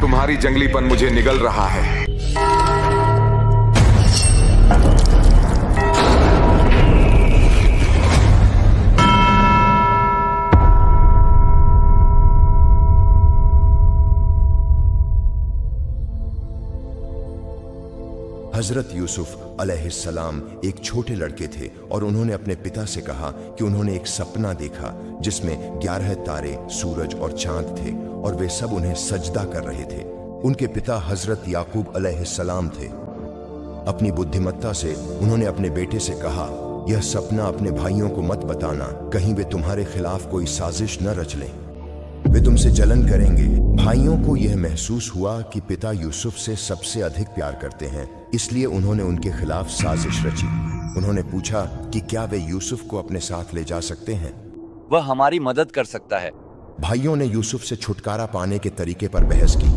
तुम्हारी जंगलीपन मुझे निगल रहा है। हजरत यूसुफ अलैहिस्सलाम एक छोटे लड़के थे और उन्होंने अपने पिता से कहा कि उन्होंने एक सपना देखा जिसमें 11 तारे, सूरज और चांद थे और वे सब उन्हें सजदा कर रहे थे। उनके पिता हजरत याकूब अलैहिस्सलाम थे। अपनी बुद्धिमत्ता से उन्होंने अपने बेटे से कहा, यह सपना अपने भाइयों को मत बताना, कहीं वे तुम्हारे खिलाफ कोई साजिश न रच लें। वे तुमसे जलन करेंगे। भाइयों को यह महसूस हुआ कि पिता यूसुफ से सबसे अधिक प्यार करते हैं, इसलिए उन्होंने उनके खिलाफ साजिश रची। उन्होंने पूछा कि क्या वे यूसुफ को अपने साथ ले जा सकते हैं? वह हमारी मदद कर सकता है। भाइयों ने यूसुफ से छुटकारा पाने के तरीके पर बहस की।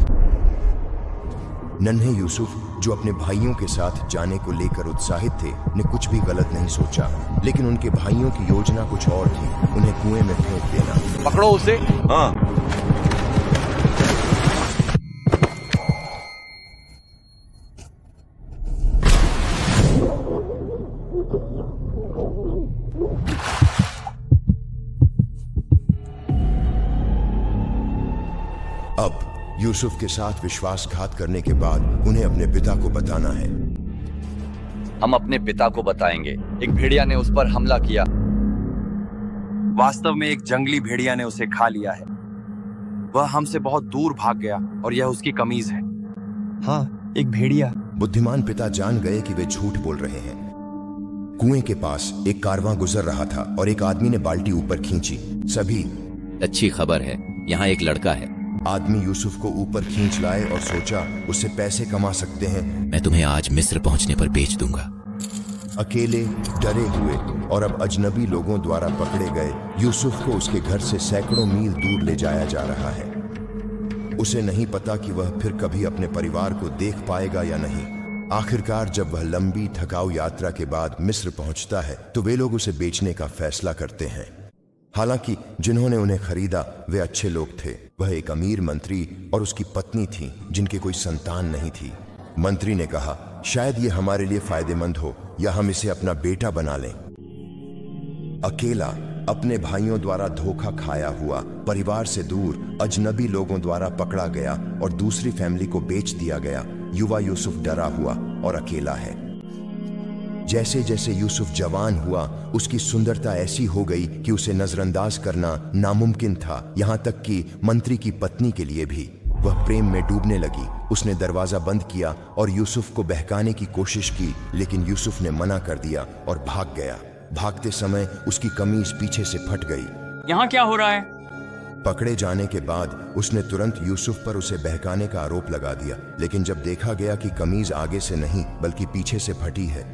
नन्हे यूसुफ, जो अपने भाइयों के साथ जाने को लेकर उत्साहित थे, ने कुछ भी गलत नहीं सोचा, लेकिन उनके भाइयों की योजना कुछ और थी, उन्हें कुएं में फेंक देना। पकड़ो उसे। हाँ। अब यूसुफ के साथ विश्वासघात करने के बाद उन्हें अपने पिता को बताना है। हम अपने पिता को बताएंगे। एक भेड़िया ने उस पर हमला किया। वास्तव में एक जंगली भेड़िया ने उसे खा लिया है। वह हमसे बहुत दूर भाग गया और यह उसकी कमीज है। हाँ, एक भेड़िया। बुद्धिमान पिता जान गए कि वे झूठ बोल रहे हैं। कुएं के पास एक कारवां गुजर रहा था और एक आदमी ने बाल्टी ऊपर खींची। सभी, अच्छी खबर है, यहाँ एक लड़का है। आदमी यूसुफ को ऊपर खींच लाए और सोचा उससे पैसे कमा सकते हैं। मैं तुम्हें आज मिस्र पहुंचने पर बेच दूंगा। अकेले, डरे हुए और अब अजनबी लोगों द्वारा पकड़े गए यूसुफ को उसके घर से सैकड़ों मील दूर ले जाया जा रहा है। उसे नहीं पता कि वह फिर कभी अपने परिवार को देख पाएगा या नहीं। आखिरकार जब वह लंबी थकाऊ यात्रा के बाद मिस्र पहुंचता है तो वे लोग उसे बेचने का फैसला करते हैं। हालांकि जिन्होंने उन्हें खरीदा वे अच्छे लोग थे। वह एक अमीर मंत्री और उसकी पत्नी थी जिनके कोई संतान नहीं थी। मंत्री ने कहा, शायद ये हमारे लिए फायदेमंद हो या हम इसे अपना बेटा बना लें। अकेला, अपने भाइयों द्वारा धोखा खाया हुआ, परिवार से दूर, अजनबी लोगों द्वारा पकड़ा गया और दूसरी फैमिली को बेच दिया गया, युवा यूसुफ डरा हुआ और अकेला है। जैसे जैसे यूसुफ जवान हुआ, उसकी सुंदरता ऐसी हो गई कि उसे नजरअंदाज करना नामुमकिन था, यहाँ तक कि मंत्री की पत्नी के लिए भी। वह प्रेम में डूबने लगी। उसने दरवाजा बंद किया और यूसुफ को बहकाने की कोशिश की, लेकिन यूसुफ ने मना कर दिया और भाग गया। भागते समय उसकी कमीज पीछे से फट गई। यहाँ क्या हो रहा है? पकड़े जाने के बाद उसने तुरंत यूसुफ पर उसे बहकाने का आरोप लगा दिया, लेकिन जब देखा गया कि कमीज आगे से नहीं बल्कि पीछे से फटी है